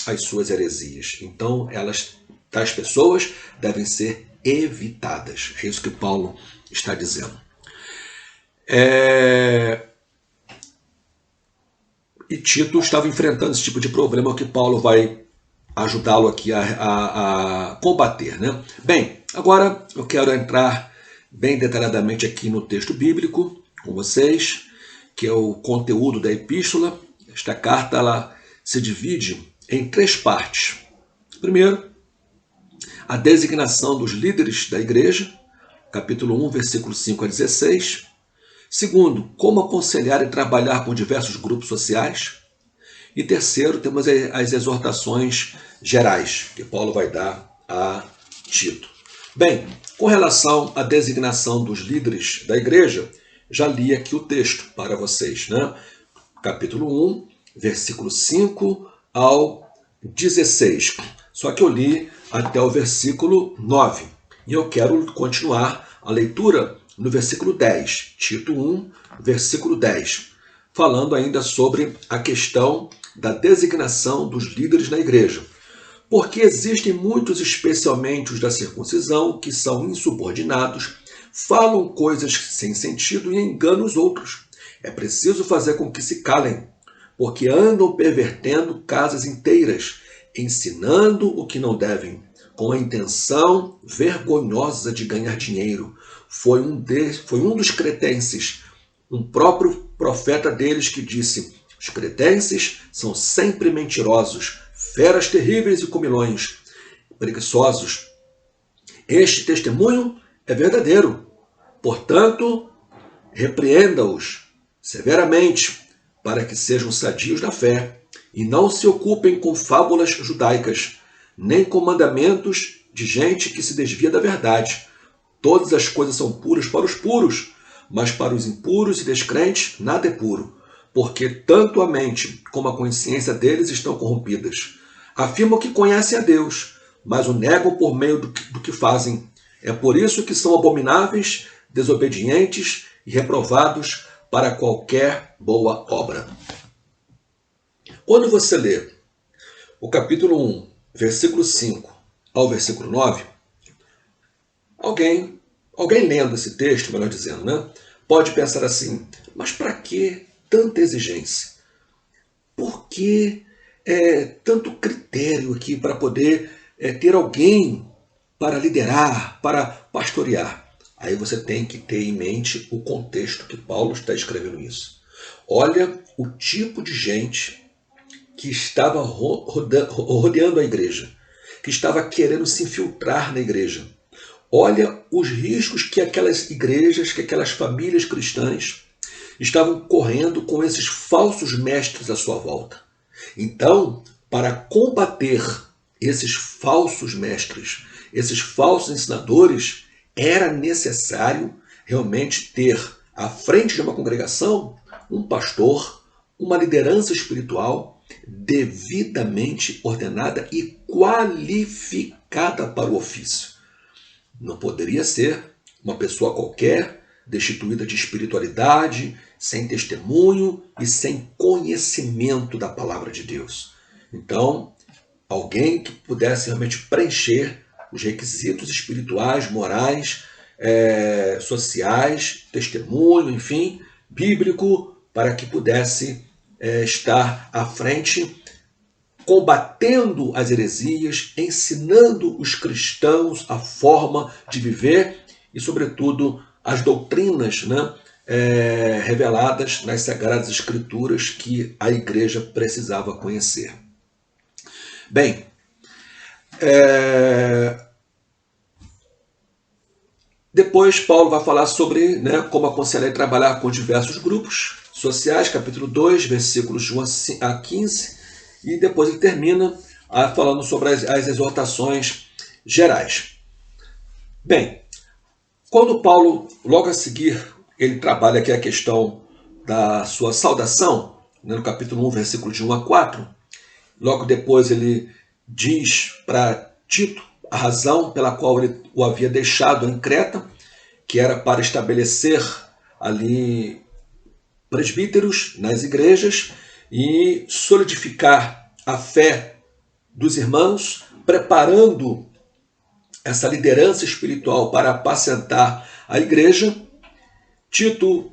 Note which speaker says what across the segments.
Speaker 1: as suas heresias. Então, tais pessoas devem ser evitadas. É isso que Paulo está dizendo. E Tito estava enfrentando esse tipo de problema que Paulo vai ajudá-lo aqui a combater, né? Bem, agora eu quero entrar bem detalhadamente aqui no texto bíblico com vocês, que é o conteúdo da epístola. Esta carta ela se divide em 3 partes. Primeiro, a designação dos líderes da igreja, capítulo 1, versículo 5 a 16. Segundo, como aconselhar e trabalhar com diversos grupos sociais. E terceiro, temos as exortações gerais que Paulo vai dar a Tito. Bem, com relação à designação dos líderes da igreja, já li aqui o texto para vocês, né? Capítulo 1, versículo 5 ao 16. Só que eu li até o versículo 9. E eu quero continuar a leitura no versículo 10. Tito 1, versículo 10. Falando ainda sobre a questão da designação dos líderes na igreja. Porque existem muitos, especialmente os da circuncisão, que são insubordinados, falam coisas sem sentido e enganam os outros. É preciso fazer com que se calem, porque andam pervertendo casas inteiras, ensinando o que não devem, com a intenção vergonhosa de ganhar dinheiro. Foi um dos cretenses, um próprio profeta deles, que disse: os cretenses são sempre mentirosos, feras terríveis e comilões, preguiçosos. Este testemunho é verdadeiro. Portanto, repreenda-os severamente, para que sejam sadios na fé, e não se ocupem com fábulas judaicas, nem com mandamentos de gente que se desvia da verdade. Todas as coisas são puras para os puros, mas para os impuros e descrentes nada é puro, porque tanto a mente como a consciência deles estão corrompidas. Afirmam que conhecem a Deus, mas o negam por meio do que fazem. É por isso que são abomináveis, desobedientes e reprovados para qualquer boa obra. Quando você lê o capítulo 1, versículo 5 ao versículo 9, alguém lendo esse texto, melhor dizendo, né, pode pensar assim: mas para que tanta exigência? Por que tanto critério aqui para poder ter alguém para liderar, para pastorear? Aí você tem que ter em mente o contexto que Paulo está escrevendo isso. Olha o tipo de gente que estava rodeando a igreja, que estava querendo se infiltrar na igreja. Olha os riscos que aquelas igrejas, que aquelas famílias cristãs estavam correndo com esses falsos mestres à sua volta. Então, para combater esses falsos mestres, esses falsos ensinadores, era necessário realmente ter à frente de uma congregação um pastor, uma liderança espiritual devidamente ordenada e qualificada para o ofício. Não poderia ser uma pessoa qualquer, destituída de espiritualidade, sem testemunho e sem conhecimento da palavra de Deus. Então, alguém que pudesse realmente preencher os requisitos espirituais, morais, sociais, testemunho, enfim, bíblico, para que pudesse estar à frente, combatendo as heresias, ensinando os cristãos a forma de viver e, sobretudo, as doutrinas, né, reveladas nas Sagradas Escrituras que a igreja precisava conhecer. Bem, depois Paulo vai falar sobre, né, como aconselhar e trabalhar com diversos grupos sociais, capítulo 2, versículos 1 a 15, e depois ele termina falando sobre as exortações gerais. Bem, quando Paulo, logo a seguir, ele trabalha aqui a questão da sua saudação, né, no capítulo 1, versículo de 1 a 4, logo depois ele diz para Tito a razão pela qual ele o havia deixado em Creta, que era para estabelecer ali presbíteros nas igrejas e solidificar a fé dos irmãos, preparando essa liderança espiritual para apacentar a igreja. Tito,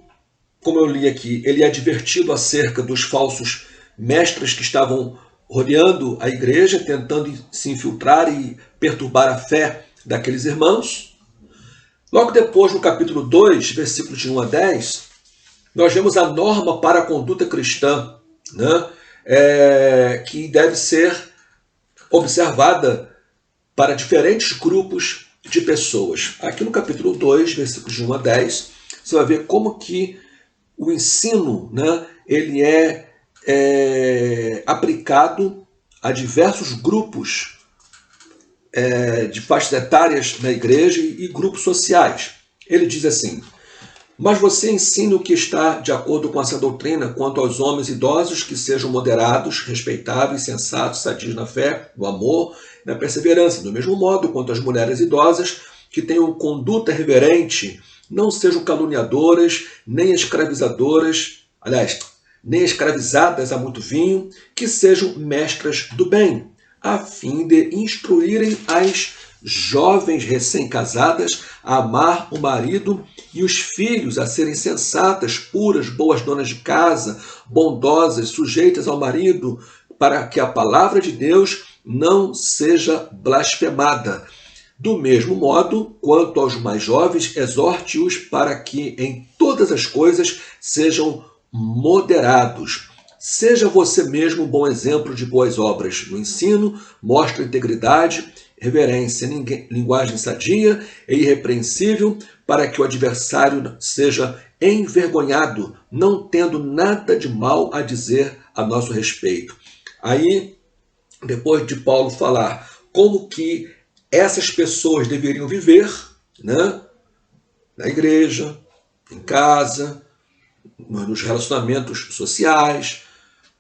Speaker 1: como eu li aqui, ele é advertido acerca dos falsos mestres que estavam rodeando a igreja, tentando se infiltrar e perturbar a fé daqueles irmãos. Logo depois, no capítulo 2, versículos de 1 a 10, nós vemos a norma para a conduta cristã, né? Que deve ser observada para diferentes grupos de pessoas. Aqui no capítulo 2, versículos de 1 a 10, você vai ver como que o ensino, né, ele é aplicado a diversos grupos de faixas etárias na igreja e grupos sociais. Ele diz assim: mas você ensina o que está de acordo com essa doutrina quanto aos homens idosos, que sejam moderados, respeitáveis, sensatos, sadios na fé, no amor e na perseverança. Do mesmo modo, quanto às mulheres idosas, que tenham conduta reverente, não sejam caluniadoras, nem escravizadoras, nem escravizadas a muito vinho, que sejam mestras do bem, a fim de instruírem as jovens recém-casadas a amar o marido e os filhos a serem sensatas, puras, boas donas de casa, bondosas, sujeitas ao marido, para que a palavra de Deus não seja blasfemada. Do mesmo modo, quanto aos mais jovens, exorte-os para que em todas as coisas sejam moderados. Seja você mesmo um bom exemplo de boas obras no ensino, mostre integridade, reverência, linguagem sadia e irrepreensível, para que o adversário seja envergonhado, não tendo nada de mal a dizer a nosso respeito. Aí, depois de Paulo falar como que essas pessoas deveriam viver, né, na igreja, em casa, nos relacionamentos sociais,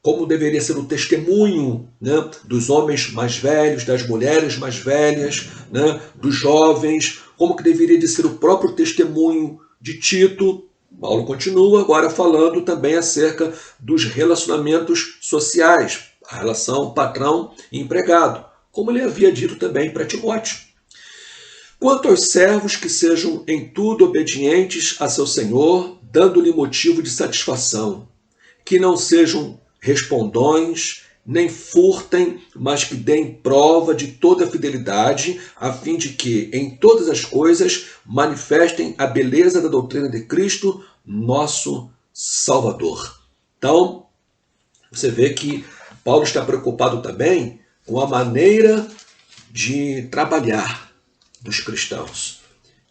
Speaker 1: como deveria ser o testemunho, né, dos homens mais velhos, das mulheres mais velhas, né, dos jovens, como que deveria de ser o próprio testemunho de Tito. Paulo continua agora falando também acerca dos relacionamentos sociais, a relação patrão e empregado, como ele havia dito também para Timóteo. Quanto aos servos, que sejam em tudo obedientes a seu Senhor, dando-lhe motivo de satisfação, que não sejam respondões, nem furtem, mas que deem prova de toda fidelidade, a fim de que, em todas as coisas, manifestem a beleza da doutrina de Cristo, nosso Salvador. Então, você vê que Paulo está preocupado também com a maneira de trabalhar dos cristãos,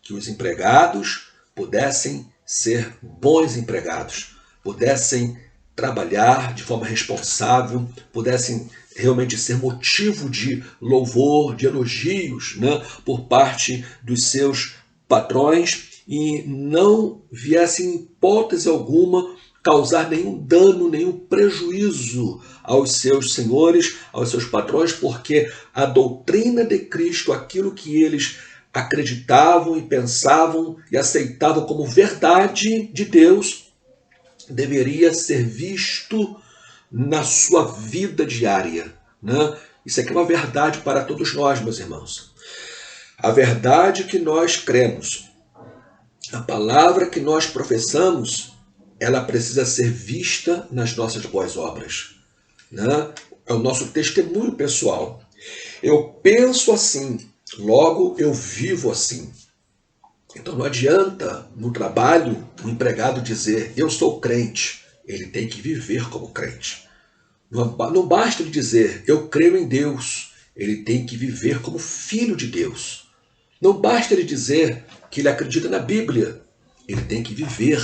Speaker 1: que os empregados pudessem ser bons empregados, pudessem trabalhar de forma responsável, pudessem realmente ser motivo de louvor, de elogios, né, por parte dos seus patrões, e não viessem em hipótese alguma causar nenhum dano, nenhum prejuízo aos seus senhores, aos seus patrões, porque a doutrina de Cristo, aquilo que eles acreditavam e pensavam e aceitavam como verdade de Deus, deveria ser visto na sua vida diária, né? Isso aqui é uma verdade para todos nós, meus irmãos. A verdade que nós cremos, a palavra que nós professamos, ela precisa ser vista nas nossas boas obras, né? É o nosso testemunho pessoal. Eu penso assim, logo eu vivo assim. Então não adianta no trabalho o empregado dizer eu sou crente, ele tem que viver como crente. Não basta ele dizer eu creio em Deus, ele tem que viver como filho de Deus. Não basta ele dizer que ele acredita na Bíblia, ele tem que viver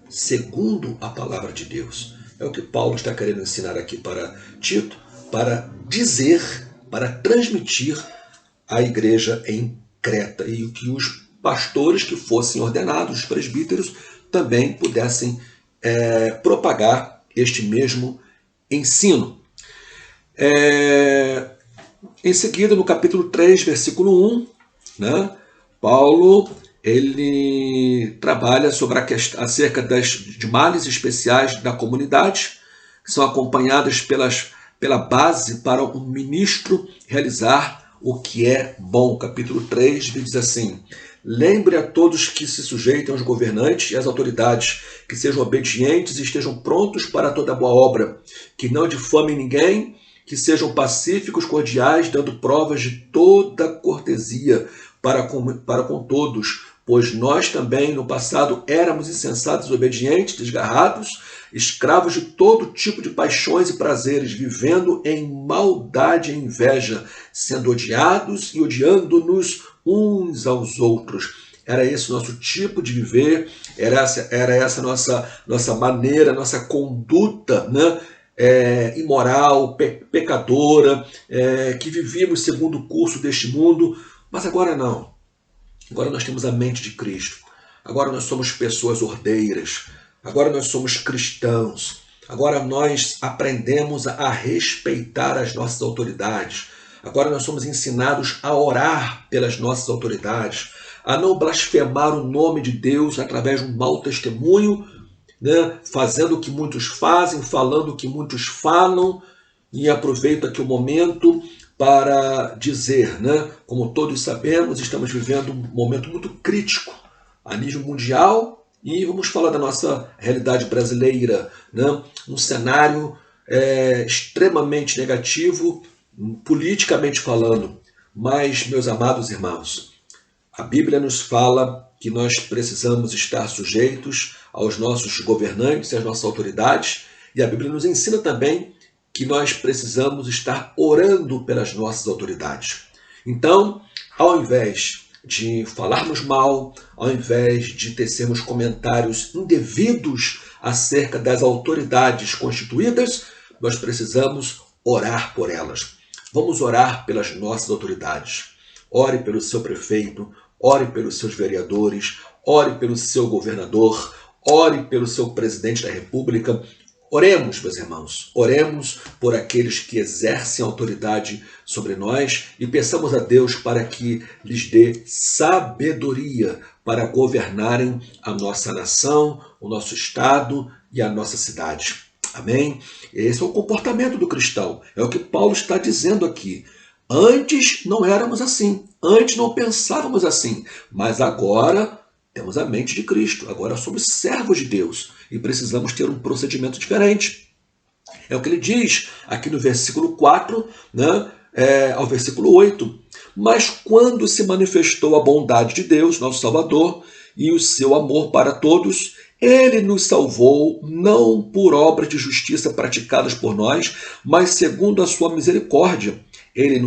Speaker 1: segundo a palavra de Deus. É o que Paulo está querendo ensinar aqui para Tito, para dizer, para transmitir à igreja em Creta, e que os pastores que fossem ordenados, os presbíteros, também pudessem propagar este mesmo ensino. Em seguida, no capítulo 3, versículo 1, né, Paulo ele trabalha sobre acerca de males especiais da comunidade, que são acompanhadas pelas pela base para um ministro realizar o que é bom. Capítulo 3 diz assim: lembre a todos que se sujeitem aos governantes e às autoridades, que sejam obedientes e estejam prontos para toda boa obra, que não difamem ninguém, que sejam pacíficos, cordiais, dando provas de toda cortesia para com todos, pois nós também no passado éramos insensatos, desobedientes, desgarrados, escravos de todo tipo de paixões e prazeres, vivendo em maldade e inveja, sendo odiados e odiando-nos uns aos outros. Era esse o nosso tipo de viver, era essa nossa maneira, nossa conduta, né? Imoral, pecadora, que vivíamos segundo o curso deste mundo, mas agora não. Agora nós temos a mente de Cristo. Agora nós somos pessoas ordeiras. Agora nós somos cristãos. Agora nós aprendemos a respeitar as nossas autoridades. Agora nós somos ensinados a orar pelas nossas autoridades, a não blasfemar o nome de Deus através de um mau testemunho, né? Fazendo o que muitos fazem, falando o que muitos falam, e aproveito aqui o momento para dizer, né? Como todos sabemos, estamos vivendo um momento muito crítico a nível mundial, e vamos falar da nossa realidade brasileira, né? Um cenário extremamente negativo, politicamente falando. Mas, meus amados irmãos, a Bíblia nos fala que nós precisamos estar sujeitos aos nossos governantes e às nossas autoridades, e a Bíblia nos ensina também que nós precisamos estar orando pelas nossas autoridades. Então, ao invés de falarmos mal, ao invés de tecermos comentários indevidos acerca das autoridades constituídas, nós precisamos orar por elas. Vamos orar pelas nossas autoridades. Ore pelo seu prefeito, ore pelos seus vereadores, ore pelo seu governador, ore pelo seu presidente da República. Oremos, meus irmãos, oremos por aqueles que exercem autoridade sobre nós e peçamos a Deus para que lhes dê sabedoria para governarem a nossa nação, o nosso estado e a nossa cidade. Amém? Esse é o comportamento do cristão, é o que Paulo está dizendo aqui. Antes não éramos assim, antes não pensávamos assim, mas agora temos a mente de Cristo, agora somos servos de Deus e precisamos ter um procedimento diferente. É o que ele diz aqui no versículo 4, né, ao versículo 8. Mas quando se manifestou a bondade de Deus, nosso Salvador, e o seu amor para todos, ele nos salvou não por obras de justiça praticadas por nós, mas segundo a sua misericórdia. Ele